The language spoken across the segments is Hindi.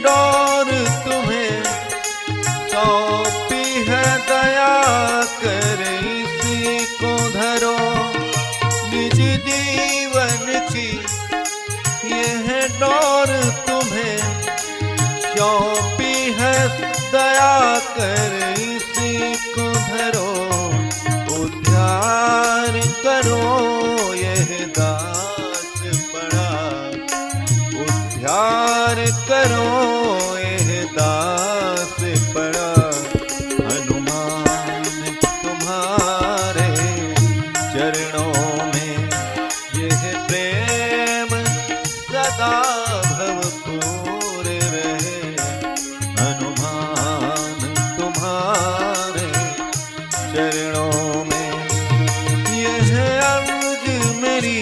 डोर तुम्हें सौंपी है, दया कर इसी को धरो। निज जीवन की यह डोर तुम्हें सौंपी है, दया कर इसी को धरो। उद्धार करो यह दास पड़ा, उद्धार करो यह दास पड़ा। हनुमान तुम्हारे चरणों में यह प्रेम सदा भवपूर रहे। हनुमान तुम्हारे चरणों में यह अर्ज मेरी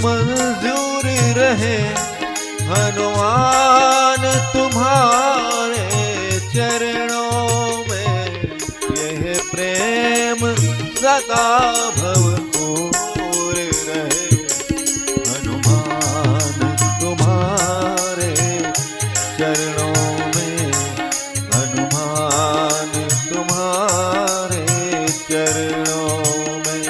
मंजूर रहे। हनुमान तुम्हारे चरणों में यह प्रेम सदा भवपूर रहे। हनुमान तुम्हारे चरणों में, हनुमान तुम्हारे चरणों में।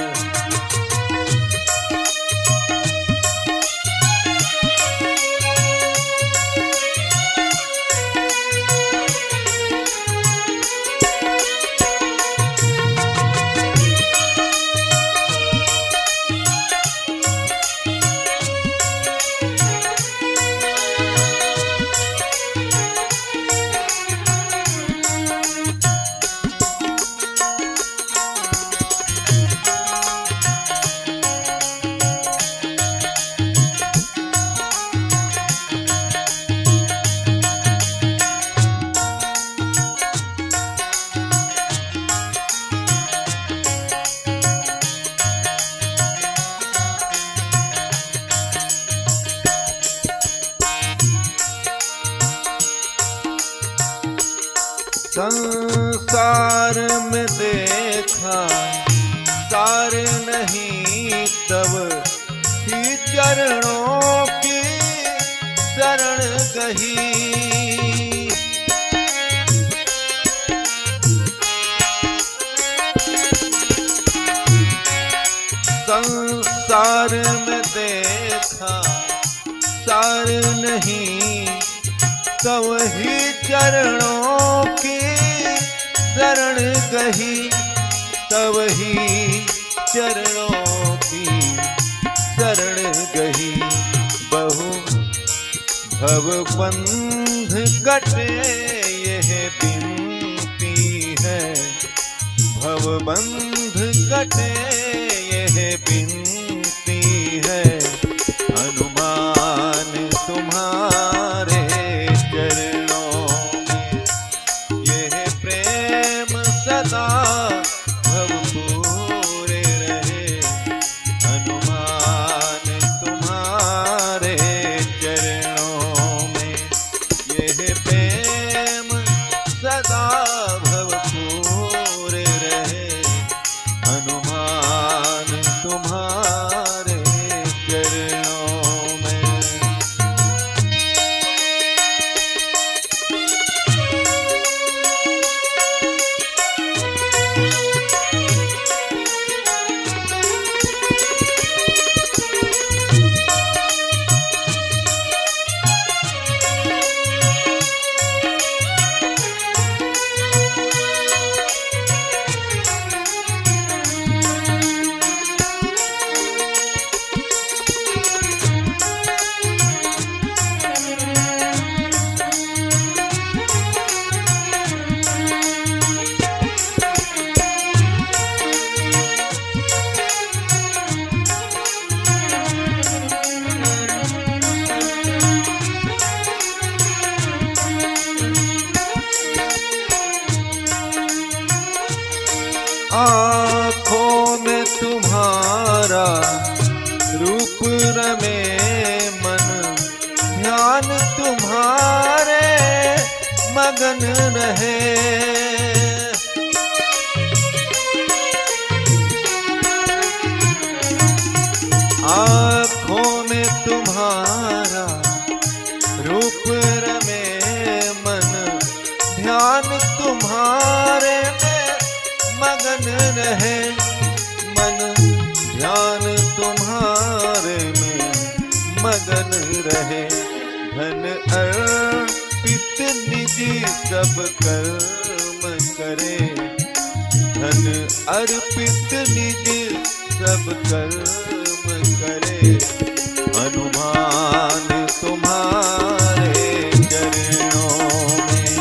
संसार में देखा सार नहीं, तब ही चरणों की शरण गही। संसार में देखा सार नहीं, तब ही चरणों की शरण गही। तब ही चरणों की शरण गही। बहु भवबंध कटे यह बिनती है, भवबंध कटे यह बिनती है। हनुमान तुम्हारे चरणों में यह प्रेम सदा भवपूर रहे। हनुमान तुम्हारे चरणों में यह प्रेम सदा भवपूर रहे। हनुमान तुम्हारे चरणों में। आँखों में तुम्हारा रूप रमे मन, ध्यान तुम्हारे मगन रहे। आँखों में तुम्हारा रूप रमे रहे मन ध्यान तुम्हारे में मगन रहे। धन अर्पित निज सब कर्म करे, धन अर्पित निज सब कर्म करे। हनुमान तुम्हारे चरणों में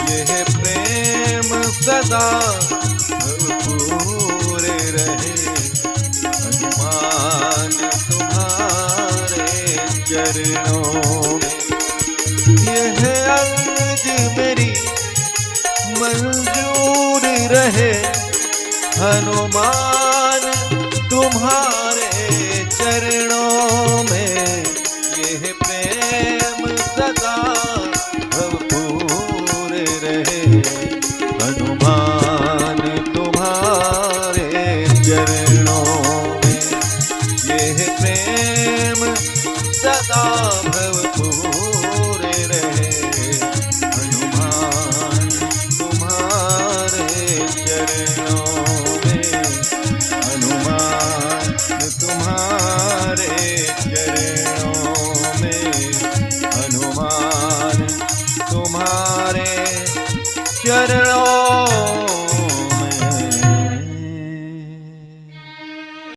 यह प्रेम सदा पूरे रहे। हनुमान तुम्हारे चरणों में यह अर्ज मेरी मंजूर रहे। हनुमान तुम्हारे चरणों में यह प्रेम सदा भरपूर रहे। हनुमान तुम्हारे चरणों में यह प्रेम सदा भरपूर रहे। हनुमान तुम्हारे चरणों में, हनुमान तुम्हारे चरणों में, हनुमान तुम्हारे चरणों